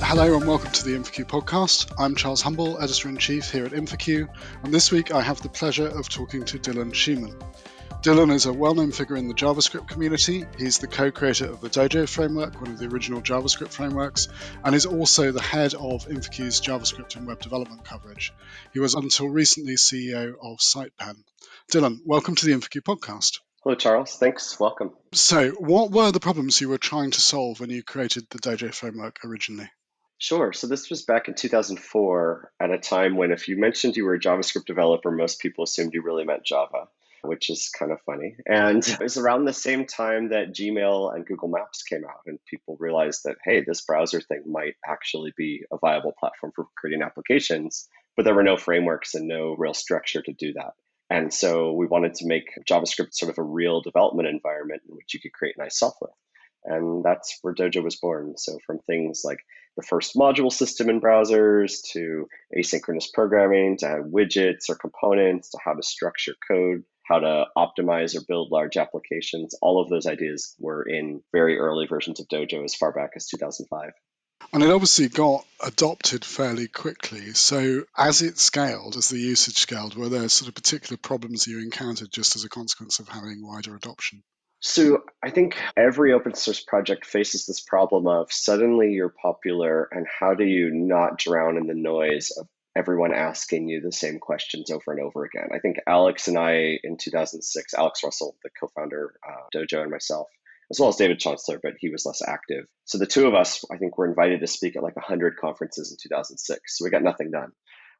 Hello and welcome to the InfoQ podcast. I'm Charles Humble, Editor-in-Chief here at InfoQ, and this week I have the pleasure of talking to Dylan Schiemann. Dylan is a well-known figure in the JavaScript community. He's the co-creator of the Dojo framework, one of the original JavaScript frameworks, and is also the head of InfoQ's JavaScript and web development coverage. He was until recently CEO of SitePen. Dylan, welcome to the InfoQ podcast. Hello, Charles. Thanks. Welcome. So, what were the problems you were trying to solve when you created the Dojo framework originally? Sure. So this was back in 2004 at a time when if you mentioned you were a JavaScript developer, most people assumed you really meant Java, which is kind of funny. And it was around the same time that Gmail and Google Maps came out and people realized that, hey, this browser thing might actually be a viable platform for creating applications, but there were no frameworks and no real structure to do that. And so we wanted to make JavaScript sort of a real development environment in which you could create nice software. And that's where Dojo was born. So from things like the first module system in browsers to asynchronous programming to widgets or components to how to structure code, how to optimize or build large applications, all of those ideas were in very early versions of Dojo as far back as 2005. And it obviously got adopted fairly quickly. So as it scaled, as the usage scaled, were there sort of particular problems you encountered just as a consequence of having wider adoption? So I think every open source project faces this problem of suddenly you're popular and how do you not drown in the noise of everyone asking you the same questions over and over again. I think Alex and I in 2006, Alex Russell, the co-founder of Dojo, and myself, as well as David Chancellor, but he was less active. So the two of us, I think, were invited to speak at like 100 conferences in 2006. So we got nothing done.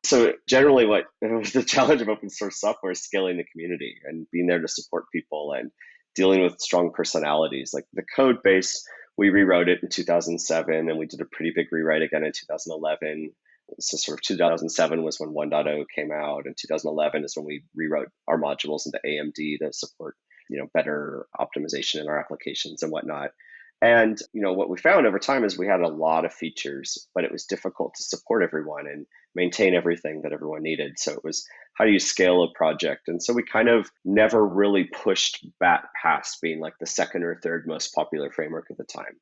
So generally what the challenge of open source software is scaling the community and being there to support people and dealing with strong personalities. Like the code base, we rewrote it in 2007 and we did a pretty big rewrite again in 2011. So sort of 2007 was when 1.0 came out, and 2011 is when we rewrote our modules into AMD to support, better optimization in our applications and whatnot. And, what we found over time is we had a lot of features, but it was difficult to support everyone and maintain everything that everyone needed. So it was, how do you scale a project? And so we kind of never really pushed back past being like the second or third most popular framework at the time.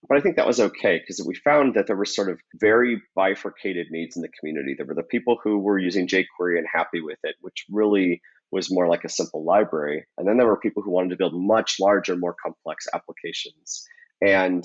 But I think that was okay because we found that there were sort of very bifurcated needs in the community. There were the people who were using jQuery and happy with it, which really was more like a simple library. And then there were people who wanted to build much larger, more complex applications. And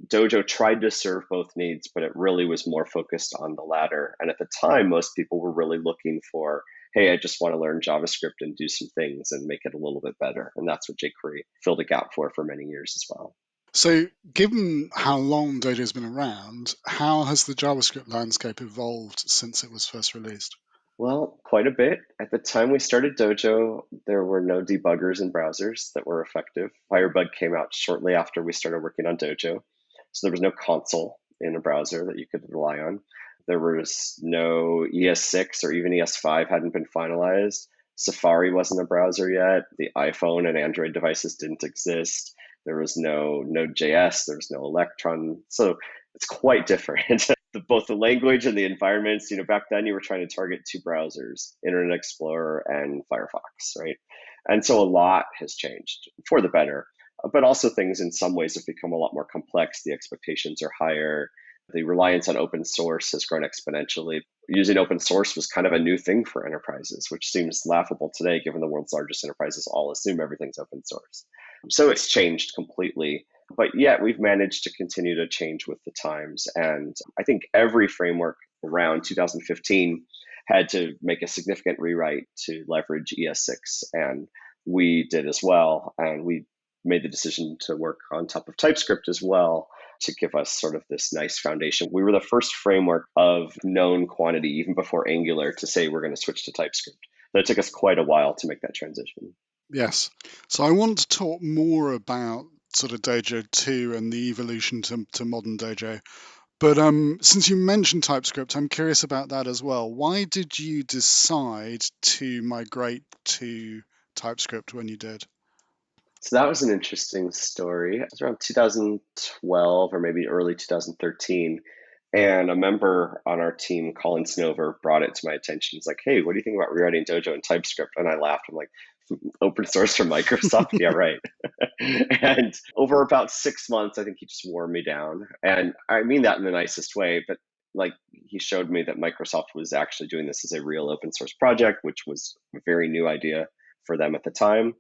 Dojo tried to serve both needs, but it really was more focused on the latter. And at the time, most people were really looking for, hey, I just want to learn JavaScript and do some things and make it a little bit better. And that's what jQuery filled a gap for many years as well. So given how long Dojo has been around, how has the JavaScript landscape evolved since it was first released? Well, quite a bit. At the time we started Dojo, there were no debuggers in browsers that were effective. Firebug came out shortly after we started working on Dojo. So there was no console in a browser that you could rely on. There was no ES6 or even ES5 hadn't been finalized. Safari wasn't a browser yet. The iPhone and Android devices didn't exist. There was no Node.js. There was no Electron. So it's quite different. Both the language and the environments, back then you were trying to target two browsers, Internet Explorer and Firefox, right? And so a lot has changed for the better, but also things in some ways have become a lot more complex. The expectations are higher. The reliance on open source has grown exponentially. Using open source was kind of a new thing for enterprises, which seems laughable today, given the world's largest enterprises all assume everything's open source. So it's changed completely. But yet we've managed to continue to change with the times. And I think every framework around 2015 had to make a significant rewrite to leverage ES6. And we did as well. And we made the decision to work on top of TypeScript as well to give us sort of this nice foundation. We were the first framework of known quantity, even before Angular, to say we're going to switch to TypeScript. But it took us quite a while to make that transition. Yes. So I want to talk more about sort of Dojo 2 and the evolution to modern Dojo. But since you mentioned TypeScript, I'm curious about that as well. Why did you decide to migrate to TypeScript when you did? So that was an interesting story. It was around 2012 or maybe early 2013. And a member on our team, Colin Snover, brought it to my attention. He's like, hey, what do you think about rewriting Dojo in TypeScript? And I laughed. I'm like, open source from Microsoft? Yeah, right. And over about 6 months, I think he just wore me down. And I mean that in the nicest way, but like he showed me that Microsoft was actually doing this as a real open source project, which was a very new idea for them at the time,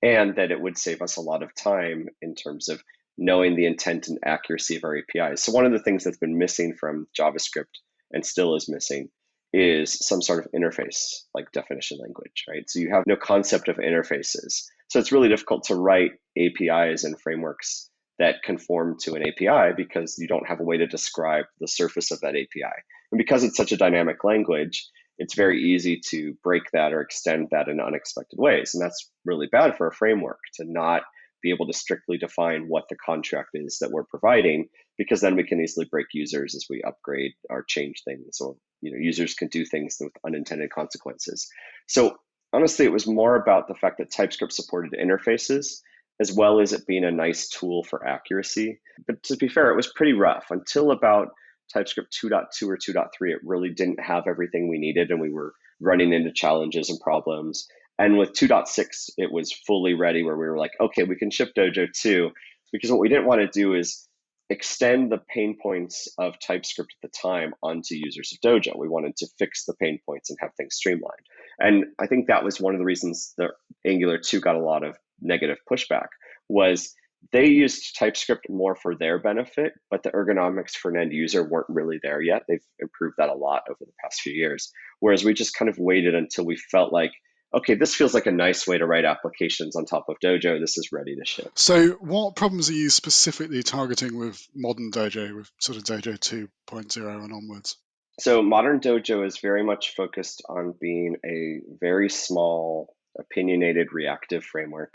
and that it would save us a lot of time in terms of knowing the intent and accuracy of our APIs. So one of the things that's been missing from JavaScript and still is missing is some sort of interface like definition language, right? So you have no concept of interfaces. So it's really difficult to write APIs and frameworks that conform to an API because you don't have a way to describe the surface of that API. And because it's such a dynamic language, it's very easy to break that or extend that in unexpected ways. And that's really bad for a framework to not be able to strictly define what the contract is that we're providing, because then we can easily break users as we upgrade or change things, or users can do things with unintended consequences. So honestly, it was more about the fact that TypeScript supported interfaces as well as it being a nice tool for accuracy. But to be fair, it was pretty rough until about TypeScript 2.2 or 2.3. It really didn't have everything we needed, and we were running into challenges and problems. And with 2.6, it was fully ready where we were like, okay, we can ship Dojo 2, because what we didn't want to do is extend the pain points of TypeScript at the time onto users of Dojo. We wanted to fix the pain points and have things streamlined. And I think that was one of the reasons that Angular 2 got a lot of negative pushback, was they used TypeScript more for their benefit, but the ergonomics for an end user weren't really there yet. They've improved that a lot over the past few years. Whereas we just kind of waited until we felt like, okay, this feels like a nice way to write applications on top of Dojo. This is ready to ship. So what problems are you specifically targeting with modern Dojo, with sort of Dojo 2.0 and onwards? So modern Dojo is very much focused on being a very small, opinionated reactive framework.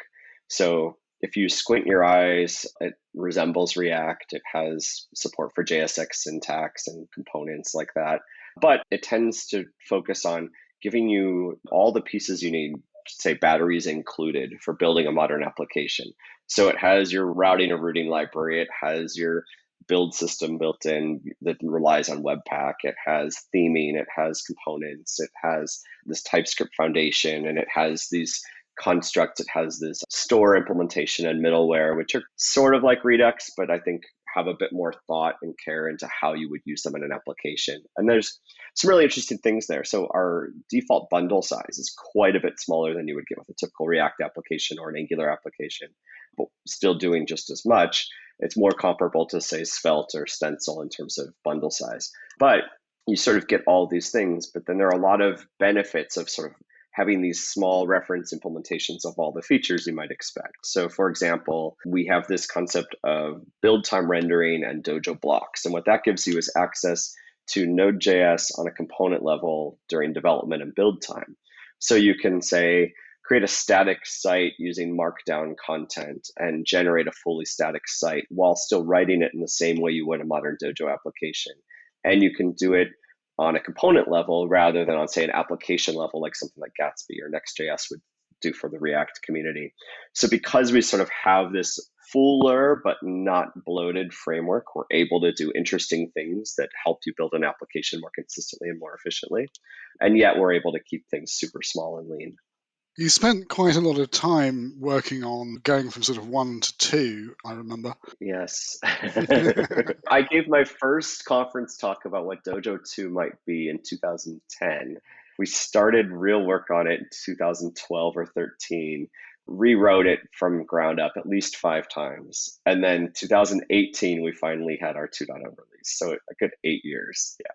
So if you squint your eyes, it resembles React. It has support for JSX syntax and components like that. But it tends to focus on giving you all the pieces you need, say batteries included, for building a modern application. So it has your routing and routing library. It has your build system built in that relies on Webpack. It has theming, it has components, it has this TypeScript foundation, and it has these constructs. It has this store implementation and middleware, which are sort of like Redux, but I think have a bit more thought and care into how you would use them in an application. And there's some really interesting things there. So our default bundle size is quite a bit smaller than you would get with a typical React application or an Angular application, but still doing just as much. It's more comparable to, say, Svelte or Stencil in terms of bundle size. But you sort of get all these things, but then there are a lot of benefits of sort of having these small reference implementations of all the features you might expect. So for example, we have this concept of build time rendering and Dojo blocks. And what that gives you is access to Node.js on a component level during development and build time. So you can say, create a static site using markdown content and generate a fully static site while still writing it in the same way you would a modern Dojo application. And you can do it on a component level rather than on, say, an application level, like something like Gatsby or Next.js would do for the React community. So because we sort of have this fuller but not bloated framework, we're able to do interesting things that help you build an application more consistently and more efficiently. And yet we're able to keep things super small and lean. You spent quite a lot of time working on going from sort of 1 to 2, I remember. Yes. I gave my first conference talk about what Dojo 2 might be in 2010. We started real work on it in 2012 or 13, rewrote it from ground up at least 5 times. And then 2018, we finally had our 2.0 release. So a good 8 years. Yeah.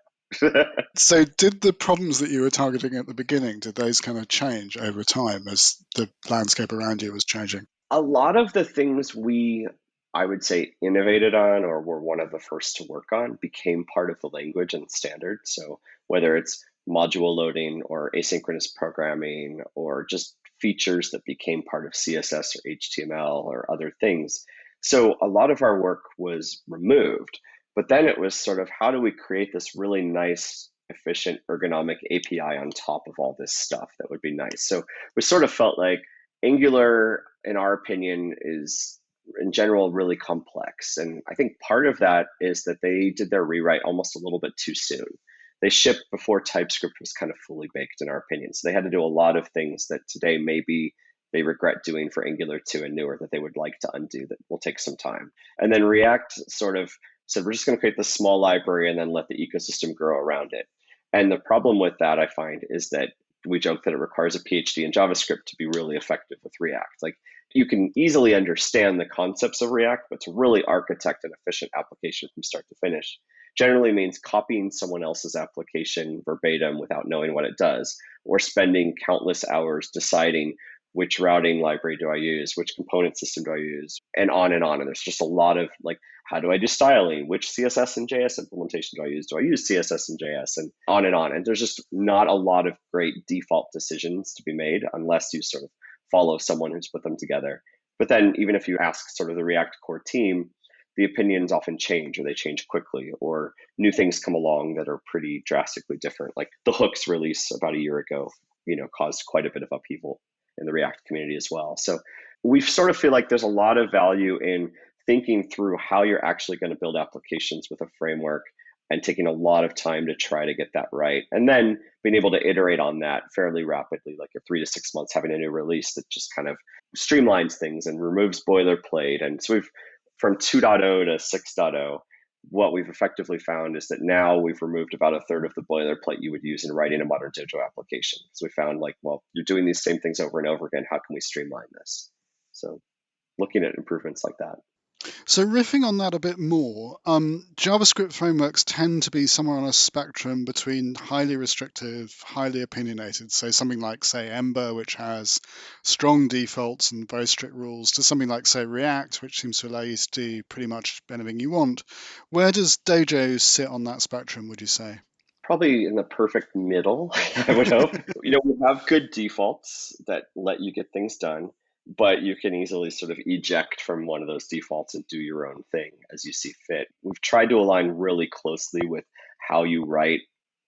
So did the problems that you were targeting at the beginning, did those kind of change over time as the landscape around you was changing? A lot of the things I would say, innovated on or were one of the first to work on became part of the language and standard. So whether it's module loading or asynchronous programming or just features that became part of CSS or HTML or other things. So a lot of our work was removed, but then it was sort of, how do we create this really nice, efficient, ergonomic API on top of all this stuff that would be nice? So we sort of felt like Angular, in our opinion, is in general really complex. And I think part of that is that they did their rewrite almost a little bit too soon. They shipped before TypeScript was kind of fully baked, in our opinion. So they had to do a lot of things that today maybe they regret doing for Angular 2 and newer that they would like to undo that will take some time. And then React sort of said, we're just going to create this small library and then let the ecosystem grow around it. And the problem with that, I find, is that we joke that it requires a PhD in JavaScript to be really effective with React. Like, you can easily understand the concepts of React, but to really architect an efficient application from start to finish generally means copying someone else's application verbatim without knowing what it does, or spending countless hours deciding which routing library do I use, which component system do I use, and on and on. And there's just a lot of like, how do I do styling? Which CSS and JS implementation do I use? Do I use CSS and JS? And on and on. And there's just not a lot of great default decisions to be made unless you sort of follow someone who's put them together. But then even if you ask sort of the React core team, the opinions often change, or they change quickly, or new things come along that are pretty drastically different. Like the hooks release about a year ago, caused quite a bit of upheaval in the React community as well. So we sort of feel like there's a lot of value in thinking through how you're actually going to build applications with a framework and taking a lot of time to try to get that right. And then being able to iterate on that fairly rapidly, like in 3 to 6 months, having a new release that just kind of streamlines things and removes boilerplate. And so we've, from 2.0 to 6.0, what we've effectively found is that now we've removed about a third of the boilerplate you would use in writing a modern Dojo application. So we found like, well, you're doing these same things over and over again. How can we streamline this? So looking at improvements like that. So riffing on that a bit more, JavaScript frameworks tend to be somewhere on a spectrum between highly restrictive, highly opinionated, so something like, say, Ember, which has strong defaults and very strict rules, to something like, say, React, which seems to allow you to do pretty much anything you want. Where does Dojo sit on that spectrum, would you say? Probably in the perfect middle, I would hope. We have good defaults that let you get things done, but you can easily sort of eject from one of those defaults and do your own thing as you see fit. We've tried to align really closely with how you write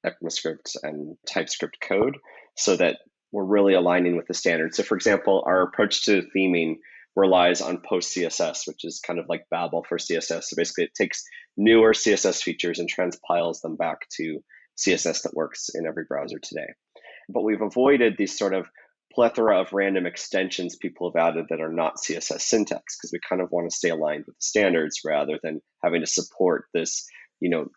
ECMAScript and TypeScript code so that we're really aligning with the standards. So for example, our approach to theming relies on post CSS, which is kind of like Babel for CSS. So basically it takes newer CSS features and transpiles them back to CSS that works in every browser today. But we've avoided these sort of plethora of random extensions people have added that are not CSS syntax, because we kind of want to stay aligned with the standards rather than having to support this,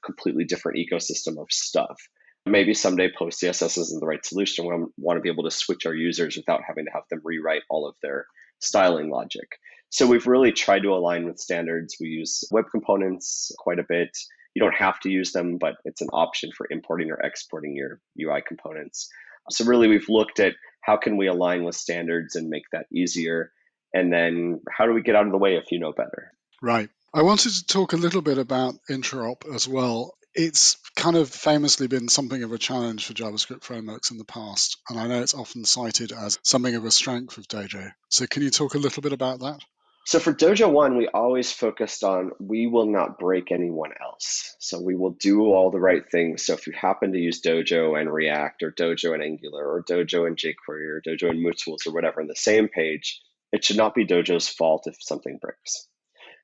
completely different ecosystem of stuff. Maybe someday post CSS isn't the right solution. We want to be able to switch our users without having to have them rewrite all of their styling logic. So we've really tried to align with standards. We use web components quite a bit. You don't have to use them, but it's an option for importing or exporting your UI components. So really, we've looked at how can we align with standards and make that easier? And then how do we get out of the way if you know better? Right. I wanted to talk a little bit about interop as well. It's kind of famously been something of a challenge for JavaScript frameworks in the past, and I know it's often cited as something of a strength of Dojo. So can you talk a little bit about that? So for Dojo 1, we always focused on we will not break anyone else. So we will do all the right things. So if you happen to use Dojo and React, or Dojo and Angular, or Dojo and jQuery, or Dojo and MooTools, or whatever in the same page, it should not be Dojo's fault if something breaks.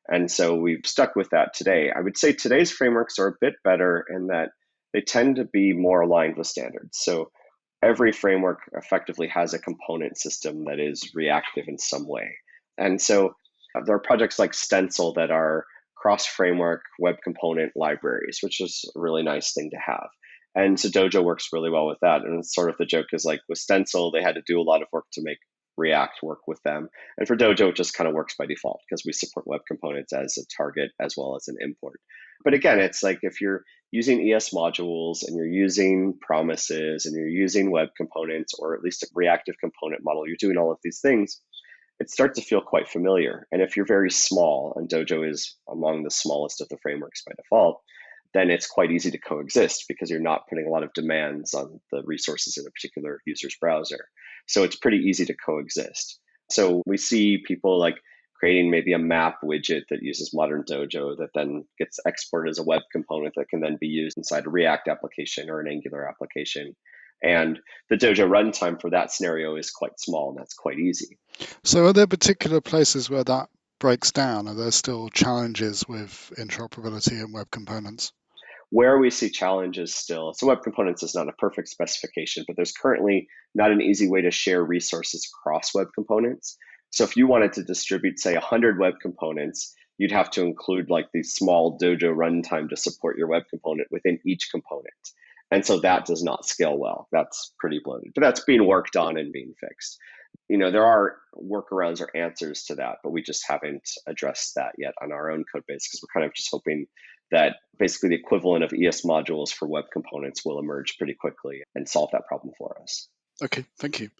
And so we've stuck with that today. I would say today's frameworks are a bit better in that they tend to be more aligned with standards. So every framework effectively has a component system that is reactive in some way. And so there are projects like Stencil that are cross-framework web component libraries, which is a really nice thing to have. And so Dojo works really well with that. And sort of the joke is like with Stencil, they had to do a lot of work to make React work with them. And for Dojo, it just kind of works by default because we support web components as a target as well as an import. But again, it's like if you're using ES modules and you're using promises and you're using web components, or at least a reactive component model, you're doing all of these things, it starts to feel quite familiar. And if you're very small, and Dojo is among the smallest of the frameworks by default, then it's quite easy to coexist because you're not putting a lot of demands on the resources in a particular user's browser. So it's pretty easy to coexist. So we see people like creating maybe a map widget that uses modern Dojo that then gets exported as a web component that can then be used inside a React application or an Angular application. And the Dojo runtime for that scenario is quite small, and that's quite easy. So are there particular places where that breaks down? Are there still challenges with interoperability and web components? Where we see challenges still, so web components is not a perfect specification, but there's currently not an easy way to share resources across web components. So if you wanted to distribute, say, 100 web components, you'd have to include like the small Dojo runtime to support your web component within each component. And so that does not scale well. That's pretty bloated, but that's being worked on and being fixed. There are workarounds or answers to that, but we just haven't addressed that yet on our own code base because we're kind of just hoping that basically the equivalent of ES modules for web components will emerge pretty quickly and solve that problem for us. Okay, thank you.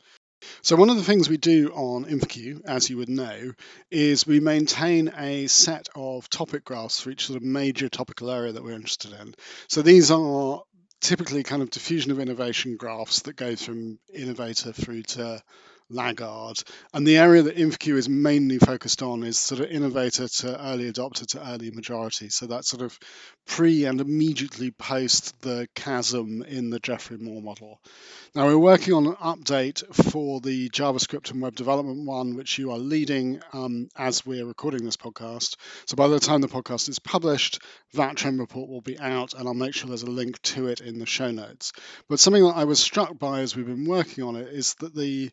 So one of the things we do on InfoQ, as you would know, is we maintain a set of topic graphs for each sort of major topical area that we're interested in. So these are typically kind of diffusion of innovation graphs that go from innovator through to laggard. And the area that InfoQ is mainly focused on is sort of innovator to early adopter to early majority. So that's sort of pre and immediately post the chasm in the Geoffrey Moore model. Now, we're working on an update for the JavaScript and web development one, which you are leading as we're recording this podcast. So by the time the podcast is published, that trend report will be out, and I'll make sure there's a link to it in the show notes. But something that I was struck by as we've been working on it is that the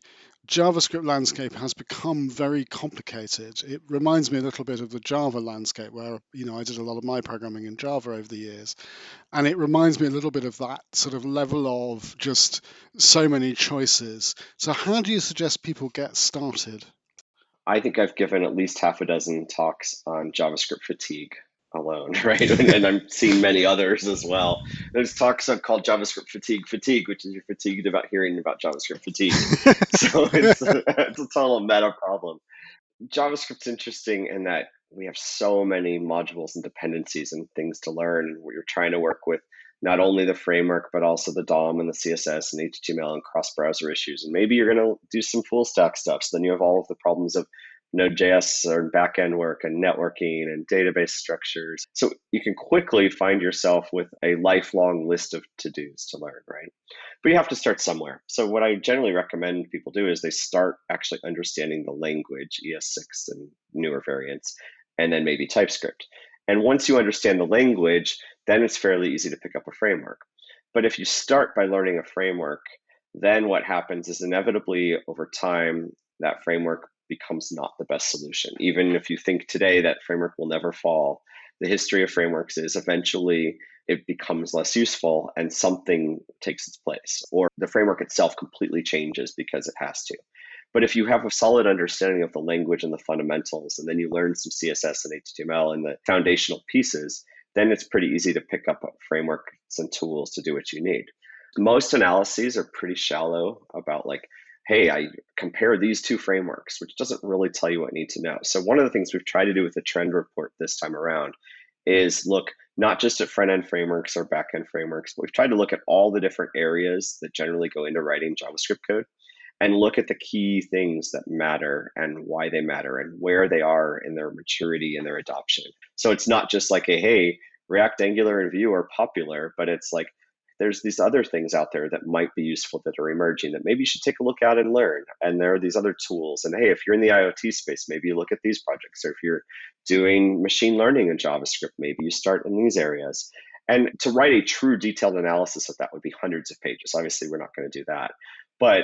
JavaScript landscape has become very complicated. It reminds me a little bit of the Java landscape where, I did a lot of my programming in Java over the years. And it reminds me a little bit of that sort of level of just so many choices. So how do you suggest people get started? I think I've given at least half a dozen talks on JavaScript fatigue alone, right? And I'm seeing many others as well. There's talks I've called JavaScript fatigue, which is you're fatigued about hearing about JavaScript fatigue. So it's a total meta problem. JavaScript's interesting in that we have so many modules and dependencies and things to learn. And you're trying to work with not only the framework, but also the DOM and the CSS and HTML and cross-browser issues. And maybe you're going to do some full stack stuff. So then you have all of the problems of Node.js or backend work and networking and database structures. So you can quickly find yourself with a lifelong list of to-dos to learn, right? But you have to start somewhere. So what I generally recommend people do is they start actually understanding the language, ES6 and newer variants, and then maybe TypeScript. And once you understand the language, then it's fairly easy to pick up a framework. But if you start by learning a framework, then what happens is inevitably over time, that framework becomes not the best solution. Even if you think today that framework will never fall, the history of frameworks is eventually it becomes less useful and something takes its place, or the framework itself completely changes because it has to. But if you have a solid understanding of the language and the fundamentals, and then you learn some CSS and HTML and the foundational pieces, then it's pretty easy to pick up frameworks and tools to do what you need. Most analyses are pretty shallow about like, hey, I compare these two frameworks, which doesn't really tell you what you need to know. So one of the things we've tried to do with the trend report this time around is look not just at front-end frameworks or back-end frameworks, but we've tried to look at all the different areas that generally go into writing JavaScript code and look at the key things that matter and why they matter and where they are in their maturity and their adoption. So it's not just like a, hey, React, Angular, and Vue are popular, but it's like, there's these other things out there that might be useful that are emerging that maybe you should take a look at and learn. And there are these other tools. And hey, if you're in the IoT space, maybe you look at these projects. Or if you're doing machine learning in JavaScript, maybe you start in these areas. And to write a true detailed analysis of that would be hundreds of pages. Obviously, we're not going to do that. But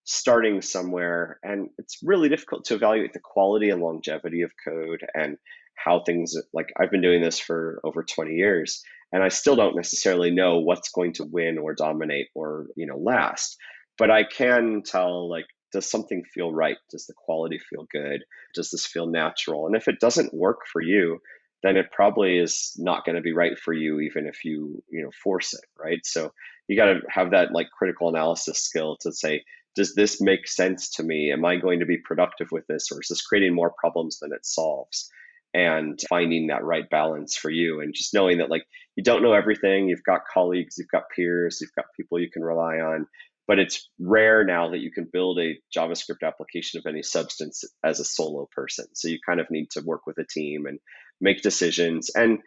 starting somewhere, and it's really difficult to evaluate the quality and longevity of code and how things, like I've been doing this for over 20 years. And I still don't necessarily know what's going to win or dominate or last, but I can tell, like, does something feel right? Does the quality feel good? Does this feel natural? And if it doesn't work for you, then it probably is not going to be right for you, even if you force it, right? So you got to have that like critical analysis skill to say, does this make sense to me? Am I going to be productive with this, or is this creating more problems than it solves? And finding that right balance for you, and just knowing that like you don't know everything. You've got colleagues, you've got peers, you've got people you can rely on, but it's rare now that you can build a JavaScript application of any substance as a solo person. So you kind of need to work with a team and make decisions. And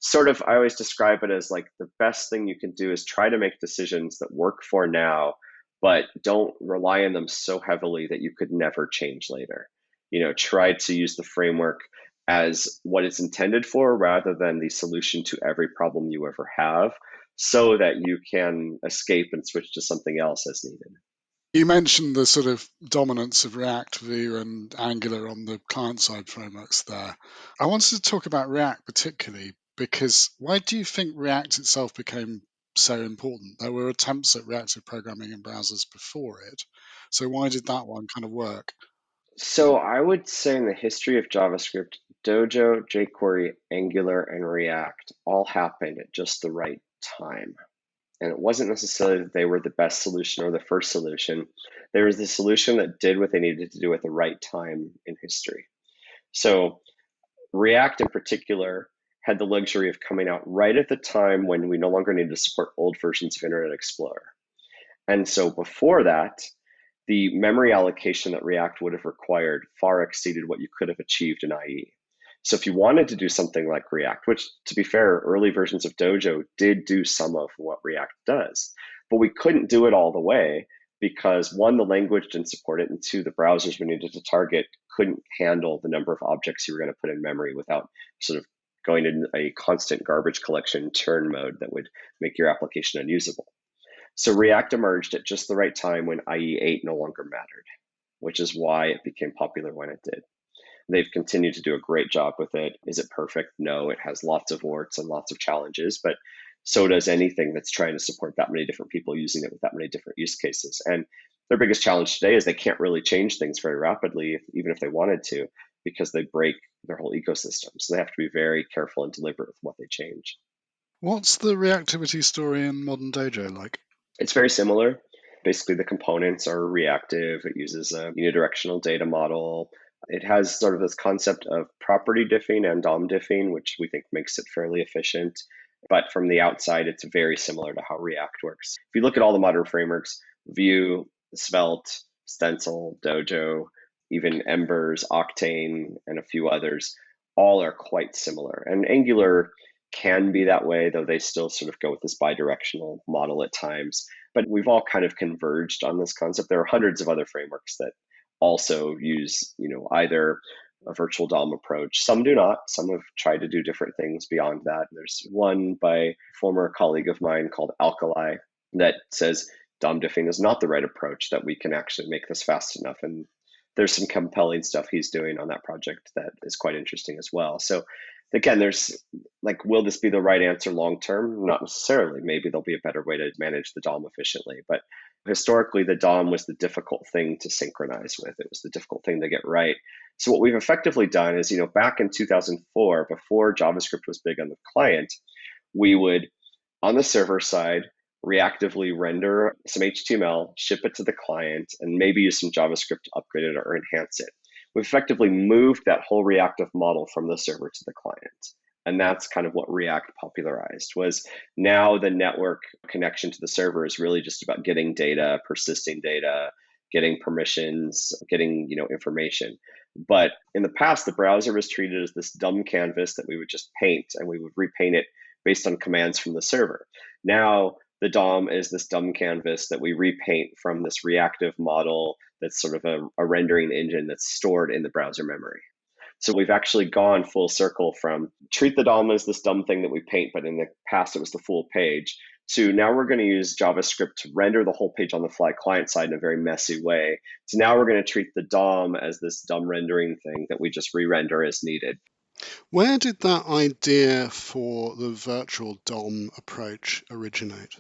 sort of, I always describe it as like the best thing you can do is try to make decisions that work for now, but don't rely on them so heavily that you could never change later. tried to use the framework as what it's intended for rather than the solution to every problem you ever have, so that you can escape and switch to something else as needed. You mentioned the sort of dominance of React, Vue, and Angular on the client-side frameworks there. I wanted to talk about React particularly because why do you think React itself became so important? There were attempts at reactive programming in browsers before it. So why did that one kind of work? So I would say in the history of JavaScript, Dojo, jQuery, Angular, and React all happened at just the right time. And it wasn't necessarily that they were the best solution or the first solution. There was the solution that did what they needed to do at the right time in history. So React in particular had the luxury of coming out right at the time when we no longer needed to support old versions of Internet Explorer. And so before that, the memory allocation that React would have required far exceeded what you could have achieved in IE. So if you wanted to do something like React, which to be fair, early versions of Dojo did do some of what React does, but we couldn't do it all the way because one, the language didn't support it, and two, the browsers we needed to target couldn't handle the number of objects you were going to put in memory without sort of going in a constant garbage collection churn mode that would make your application unusable. So React emerged at just the right time when IE8 no longer mattered, which is why it became popular when it did. They've continued to do a great job with it. Is it perfect? No, it has lots of warts and lots of challenges, but so does anything that's trying to support that many different people using it with that many different use cases. And their biggest challenge today is they can't really change things very rapidly, even if they wanted to, because they break their whole ecosystem. So they have to be very careful and deliberate with what they change. What's the reactivity story in modern Dojo like? It's very similar. Basically, the components are reactive. It uses a unidirectional data model. It has sort of this concept of property diffing and DOM diffing, which we think makes it fairly efficient. But from the outside, it's very similar to how React works. If you look at all the modern frameworks, Vue, Svelte, Stencil, Dojo, even Embers, Octane, and a few others, all are quite similar. And Angular can be that way, though they still sort of go with this bidirectional model at times. But we've all kind of converged on this concept. There are hundreds of other frameworks that also use, either a virtual DOM approach. Some do not. Some have tried to do different things beyond that. There's one by a former colleague of mine called Alkali that says DOM diffing is not the right approach, that we can actually make this fast enough. And there's some compelling stuff he's doing on that project that is quite interesting as well. So again, there's like, will this be the right answer long term? Not necessarily. Maybe there'll be a better way to manage the DOM efficiently. But historically, the DOM was the difficult thing to synchronize with. It was the difficult thing to get right. So what we've effectively done is, back in 2004, before JavaScript was big on the client, we would, on the server side, reactively render some HTML, ship it to the client, and maybe use some JavaScript to upgrade it or enhance it. We effectively moved that whole reactive model from the server to the client. And that's kind of what React popularized, was now the network connection to the server is really just about getting data, persisting data, getting permissions, getting information. But in the past, the browser was treated as this dumb canvas that we would just paint, and we would repaint it based on commands from the server. Now the DOM is this dumb canvas that we repaint from this reactive model that's sort of a rendering engine that's stored in the browser memory. So we've actually gone full circle from treat the DOM as this dumb thing that we paint, but in the past it was the full page, to now we're going to use JavaScript to render the whole page on the fly client side in a very messy way. So now we're going to treat the DOM as this dumb rendering thing that we just re-render as needed. Where did that idea for the virtual DOM approach originate?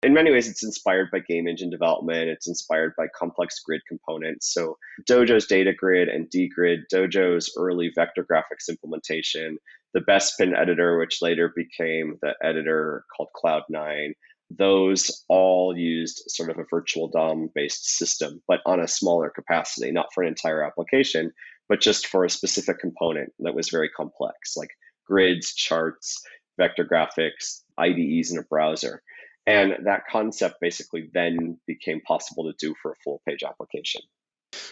In many ways, it's inspired by game engine development. It's inspired by complex grid components. So Dojo's data grid and dgrid, Dojo's early vector graphics implementation, the Bespin editor, which later became the editor called Cloud9, those all used sort of a virtual DOM-based system, but on a smaller capacity, not for an entire application, but just for a specific component that was very complex, like grids, charts, vector graphics, IDEs in a browser. And that concept basically then became possible to do for a full page application.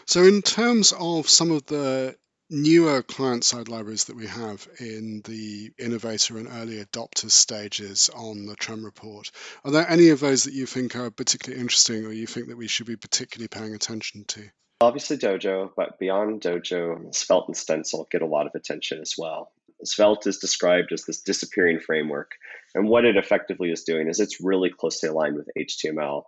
So in terms of some of the newer client-side libraries that we have in the innovator and early adopter stages on the Trend report, are there any of those that you think are particularly interesting or you think that we should be particularly paying attention to? Obviously Dojo, but beyond Dojo, Svelte and Stencil get a lot of attention as well. Svelte is described as this disappearing framework. And what it effectively is doing is it's really closely aligned with HTML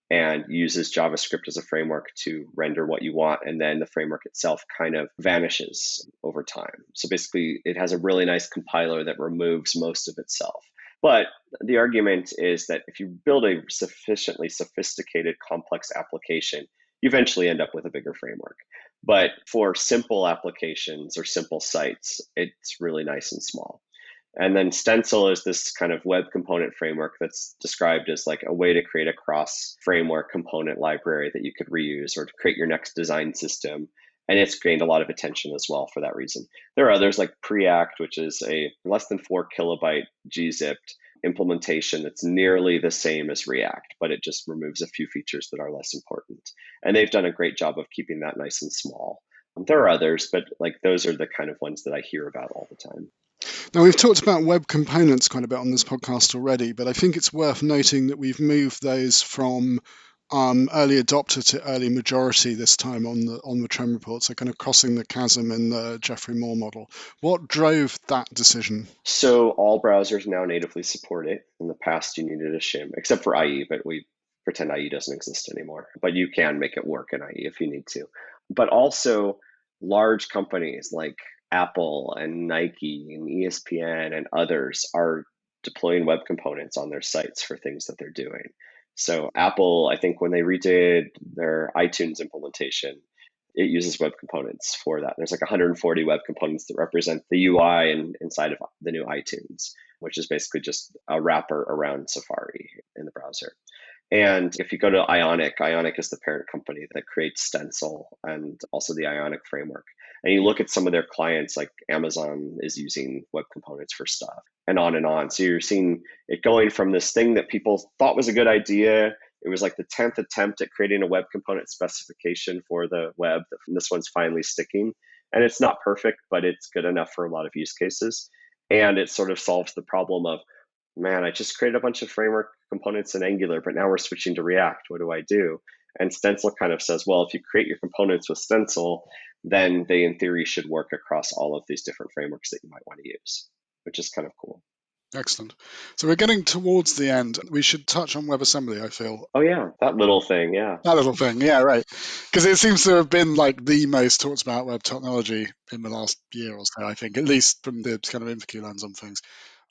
and uses JavaScript as a framework to render what you want. And then the framework itself kind of vanishes over time. So basically, it has a really nice compiler that removes most of itself. But the argument is that if you build a sufficiently sophisticated, complex application, you eventually end up with a bigger framework. But for simple applications or simple sites, it's really nice and small. And then Stencil is this kind of web component framework that's described as like a way to create a cross framework component library that you could reuse or to create your next design system. And it's gained a lot of attention as well for that reason. There are others like Preact, which is a less than 4 kilobyte gzipped implementation that's nearly the same as React, but it just removes a few features that are less important. And they've done a great job of keeping that nice and small. There are others, but like those are the kind of ones that I hear about all the time. Now, we've talked about web components quite a bit on this podcast already, but I think it's worth noting that we've moved those from early adopter to early majority this time on the trend report, so kind of crossing the chasm in the Geoffrey Moore model. What drove that decision? So all browsers now natively support it. In the past, you needed a shim, except for IE, but we pretend IE doesn't exist anymore. But you can make it work in IE if you need to. But also large companies like Apple and Nike and ESPN and others are deploying web components on their sites for things that they're doing. So Apple, I think when they redid their iTunes implementation, it uses web components for that. There's like 140 web components that represent the UI inside of the new iTunes, which is basically just a wrapper around Safari in the browser. And if you go to Ionic, Ionic is the parent company that creates Stencil and also the Ionic framework. And you look at some of their clients, like Amazon is using web components for stuff and on and on. So you're seeing it going from this thing that people thought was a good idea. It was like the 10th attempt at creating a web component specification for the web. This one's finally sticking. And it's not perfect, but it's good enough for a lot of use cases. And it sort of solves the problem of, man, I just created a bunch of framework components in Angular, but now we're switching to React. What do I do? And Stencil kind of says, well, if you create your components with Stencil, then they in theory should work across all of these different frameworks that you might want to use, which is kind of cool. Excellent. So we're getting towards the end. We should touch on WebAssembly, I feel. Oh, yeah, that little thing. Yeah. That little thing, yeah, right. Because it seems to have been like the most talked about web technology in the last year or so, I think, at least from the kind of InfoQ lens on things.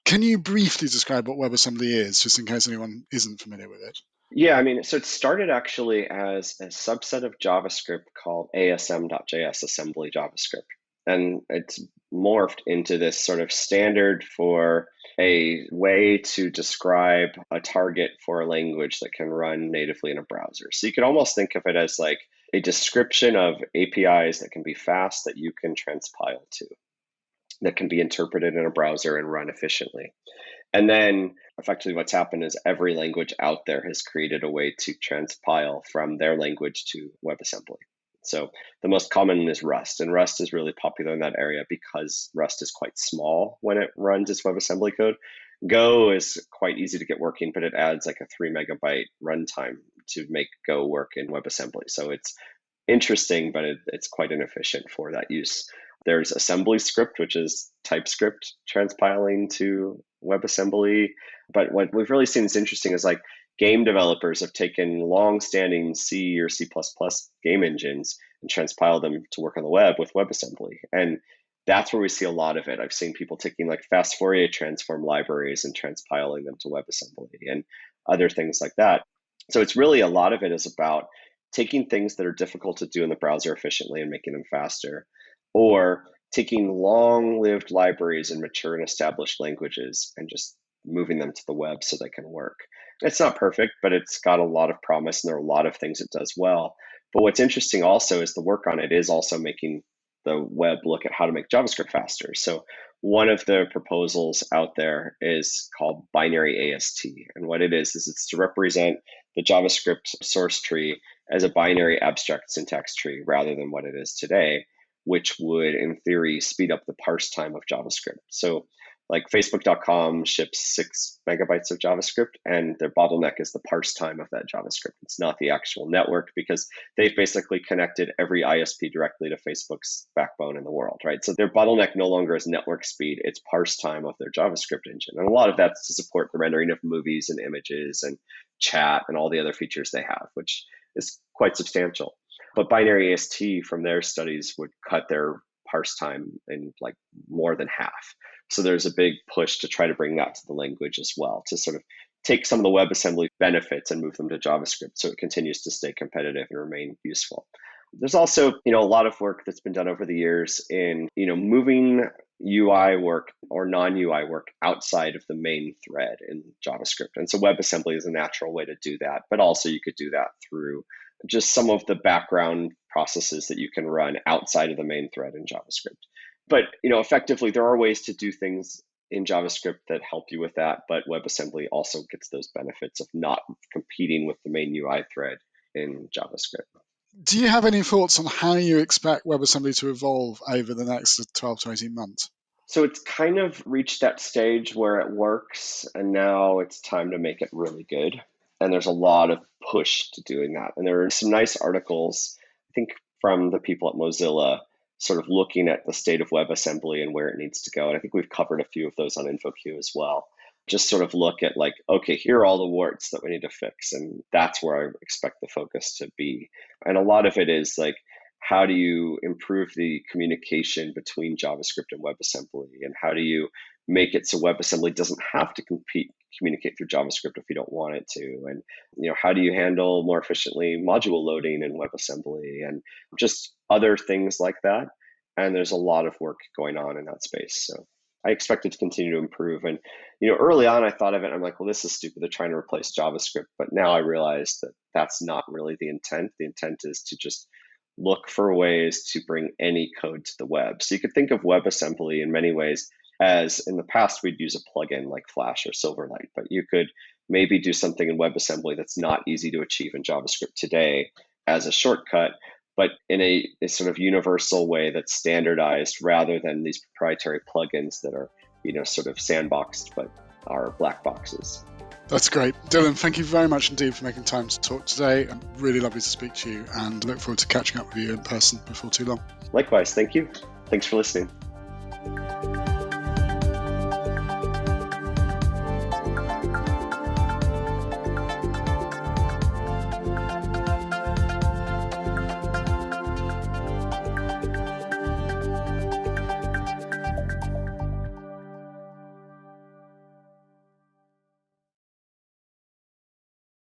Can you briefly describe what WebAssembly is, just in case anyone isn't familiar with it? Yeah, I mean, so it started actually as a subset of JavaScript called asm.js, assembly JavaScript. And it's morphed into this sort of standard for a way to describe a target for a language that can run natively in a browser. So you could almost think of it as like a description of APIs that can be fast that you can transpile to, that can be interpreted in a browser and run efficiently. And then effectively what's happened is every language out there has created a way to transpile from their language to WebAssembly. So the most common is Rust, and Rust is really popular in that area because Rust is quite small when it runs its WebAssembly code. Go is quite easy to get working, but it adds like a 3 megabyte runtime to make Go work in WebAssembly. So it's interesting, but it's quite inefficient for that use. There's assembly script, which is TypeScript transpiling to WebAssembly. But what we've really seen is interesting is like game developers have taken long-standing C or C++ game engines and transpiled them to work on the web with WebAssembly. And that's where we see a lot of it. I've seen people taking like fast Fourier transform libraries and transpiling them to WebAssembly and other things like that. So it's really a lot of it is about taking things that are difficult to do in the browser efficiently and making them faster, or taking long-lived libraries in mature and established languages and just moving them to the web so they can work. It's not perfect, but it's got a lot of promise and there are a lot of things it does well. But what's interesting also is the work on it is also making the web look at how to make JavaScript faster. So one of the proposals out there is called binary AST. And what it is it's to represent the JavaScript source tree as a binary abstract syntax tree rather than what it is today, which would, in theory, speed up the parse time of JavaScript. So Like Facebook.com ships 6 megabytes of JavaScript, and their bottleneck is the parse time of that JavaScript. It's not the actual network, because they've basically connected every ISP directly to Facebook's backbone in the world, right? So their bottleneck no longer is network speed, it's parse time of their JavaScript engine. And a lot of that's to support the rendering of movies and images and chat and all the other features they have, which is quite substantial. But binary AST from their studies would cut their parse time in like more than half. So there's a big push to try to bring that to the language as well, to sort of take some of the WebAssembly benefits and move them to JavaScript so it continues to stay competitive and remain useful. There's also, a lot of work that's been done over the years in, moving UI work or non-UI work outside of the main thread in JavaScript. And so WebAssembly is a natural way to do that, but also you could do that through just some of the background processes that you can run outside of the main thread in JavaScript. But, effectively, there are ways to do things in JavaScript that help you with that, but WebAssembly also gets those benefits of not competing with the main UI thread in JavaScript. Do you have any thoughts on how you expect WebAssembly to evolve over the next 12 to 18 months? So it's kind of reached that stage where it works, and now it's time to make it really good. And there's a lot of push to doing that. And there are some nice articles, I think, from the people at Mozilla, sort of looking at the state of WebAssembly and where it needs to go. And I think we've covered a few of those on InfoQ as well. Just sort of look at like, okay, here are all the warts that we need to fix. And that's where I expect the focus to be. And a lot of it is like, how do you improve the communication between JavaScript and WebAssembly? And how do you make it so WebAssembly doesn't have to communicate through JavaScript if you don't want it to? And how do you handle more efficiently module loading in WebAssembly and just other things like that? And there's a lot of work going on in that space. So I expect it to continue to improve. And early on, I thought of it, I'm like, well, this is stupid. They're trying to replace JavaScript. But now I realize that that's not really the intent. The intent is to just look for ways to bring any code to the web. So you could think of WebAssembly in many ways as, in the past, we'd use a plugin like Flash or Silverlight, but you could maybe do something in WebAssembly that's not easy to achieve in JavaScript today as a shortcut, but in a sort of universal way that's standardized rather than these proprietary plugins that are, sort of sandboxed but are black boxes. That's great. Dylan, thank you very much indeed for making time to talk today. Really lovely to speak to you, and look forward to catching up with you in person before too long. Likewise, thank you. Thanks for listening.